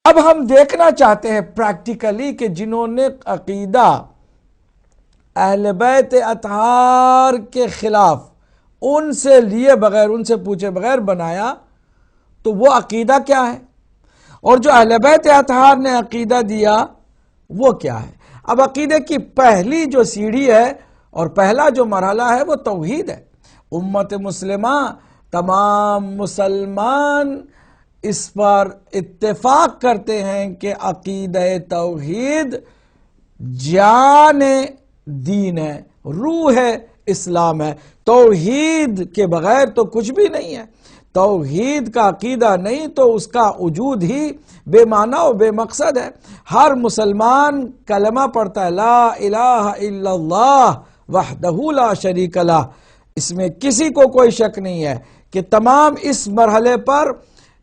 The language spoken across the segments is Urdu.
اب ہم دیکھنا چاہتے ہیں پریکٹیکلی کہ جنہوں نے عقیدہ اہل بیت اطہار کے خلاف ان سے لیے بغیر، ان سے پوچھے بغیر بنایا، تو وہ عقیدہ کیا ہے، اور جو اہل بیت اطہار نے عقیدہ دیا وہ کیا ہے۔ اب عقیدے کی پہلی جو سیڑھی ہے اور پہلا جو مرحلہ ہے وہ توحید ہے۔ امت مسلمہ، تمام مسلمان اس پر اتفاق کرتے ہیں کہ عقیدہ توحید جان دین ہے، روح ہے، اسلام ہے۔ توحید کے بغیر تو کچھ بھی نہیں ہے۔ توحید کا عقیدہ نہیں تو اس کا وجود ہی بے معنی و بے مقصد ہے۔ ہر مسلمان کلمہ پڑھتا ہے، لا الہ الا اللہ وحدہ لا شریک لہ، اس میں کسی کو کوئی شک نہیں ہے کہ تمام اس مرحلے پر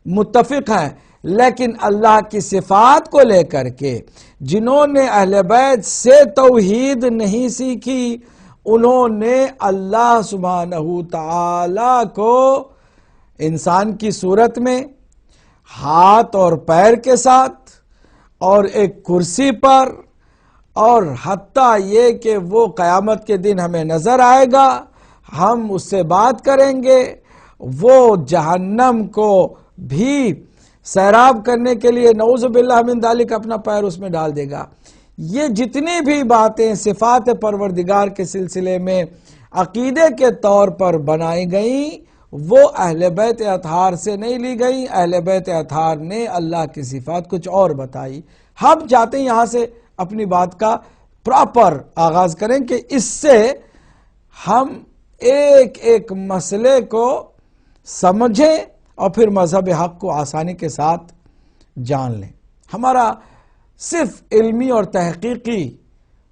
متفق ہیں، لیکن اللہ کی صفات کو لے کر کے جنہوں نے اہل بیت سے توحید نہیں سیکھی، انہوں نے اللہ سبحانہ تعالی کو انسان کی صورت میں، ہاتھ اور پیر کے ساتھ، اور ایک کرسی پر، اور حتیٰ یہ کہ وہ قیامت کے دن ہمیں نظر آئے گا، ہم اس سے بات کریں گے، وہ جہنم کو بھی سیراب کرنے کے لیے نعوذ باللہ من ذالک اپنا پیر اس میں ڈال دے گا۔ یہ جتنی بھی باتیں صفات پروردگار کے سلسلے میں عقیدے کے طور پر بنائی گئیں، وہ اہل بیت اطہار سے نہیں لی گئیں۔ اہل بیت اطہار نے اللہ کی صفات کچھ اور بتائی۔ ہم چاہتے ہیں یہاں سے اپنی بات کا پراپر آغاز کریں کہ اس سے ہم ایک ایک مسئلے کو سمجھیں اور پھر مذہب حق کو آسانی کے ساتھ جان لیں۔ ہمارا صرف علمی اور تحقیقی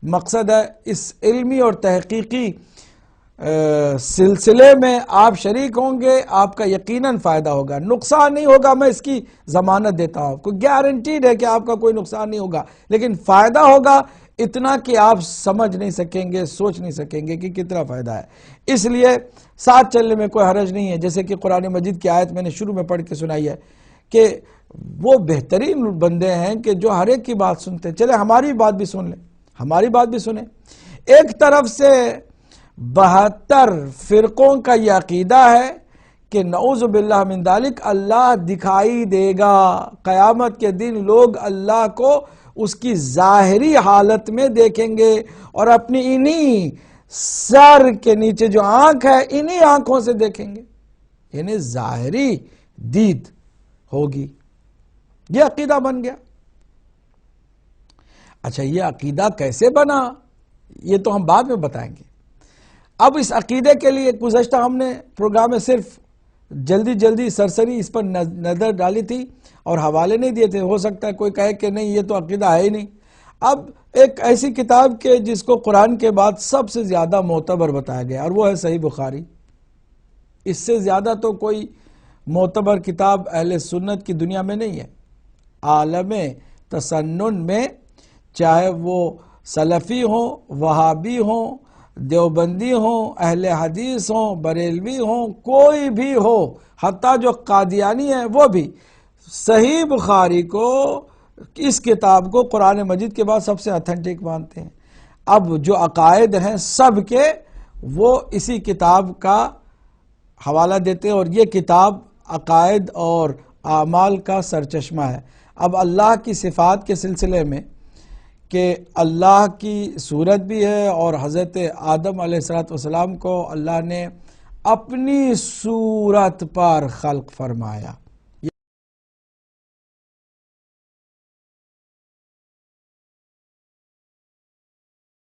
مقصد ہے۔ اس علمی اور تحقیقی سلسلے میں آپ شریک ہوں گے، آپ کا یقیناً فائدہ ہوگا، نقصان نہیں ہوگا، میں اس کی ضمانت دیتا ہوں آپ کو، گارنٹیڈ ہے کہ آپ کا کوئی نقصان نہیں ہوگا، لیکن فائدہ ہوگا اتنا کہ آپ سمجھ نہیں سکیں گے، سوچ نہیں سکیں گے کہ کتنا فائدہ ہے۔ اس لیے ساتھ چلنے میں کوئی حرج نہیں ہے۔ جیسے کہ قرآن مجید کی آیت میں نے شروع میں پڑھ کے سنائی ہے کہ وہ بہترین بندے ہیں کہ جو ہر ایک کی بات سنتے ہیں۔ چلے ہماری بات بھی سن لیں، ہماری بات بھی سنیں۔ ایک طرف سے 72 فرقوں کا یہ عقیدہ ہے کہ نعوذ باللہ من ذالک اللہ دکھائی دے گا، قیامت کے دن لوگ اللہ کو اس کی ظاہری حالت میں دیکھیں گے، اور اپنی انہی سر کے نیچے جو آنکھ ہے انہی آنکھوں سے دیکھیں گے، یعنی ظاہری دید ہوگی۔ یہ عقیدہ بن گیا۔ اچھا، یہ عقیدہ کیسے بنا یہ تو ہم بعد میں بتائیں گے۔ اب اس عقیدے کے لیے گزشتہ ہم نے پروگرام میں صرف جلدی سرسری اس پر نظر ڈالی تھی اور حوالے نہیں دیے تھے۔ ہو سکتا ہے کوئی کہے کہ نہیں یہ تو عقیدہ ہے ہی نہیں۔ اب ایک ایسی کتاب کے جس کو قرآن کے بعد سب سے زیادہ معتبر بتایا گیا، اور وہ ہے صحیح بخاری۔ اس سے زیادہ تو کوئی معتبر کتاب اہل سنت کی دنیا میں نہیں ہے۔ عالم تسنن میں چاہے وہ سلفی ہوں، وہابی ہوں، دیوبندی ہوں، اہل حدیث ہوں، بریلوی ہوں، کوئی بھی ہو، حتیٰ جو قادیانی ہیں وہ بھی صحیح بخاری کو، اس کتاب کو قرآن مجید کے بعد سب سے اتھینٹک مانتے ہیں۔ اب جو عقائد ہیں سب کے وہ اسی کتاب کا حوالہ دیتے ہیں، اور یہ کتاب عقائد اور اعمال کا سرچشمہ ہے۔ اب اللہ کی صفات کے سلسلے میں کہ اللہ کی صورت بھی ہے، اور حضرت آدم علیہ السلام کو اللہ نے اپنی صورت پر خلق فرمایا۔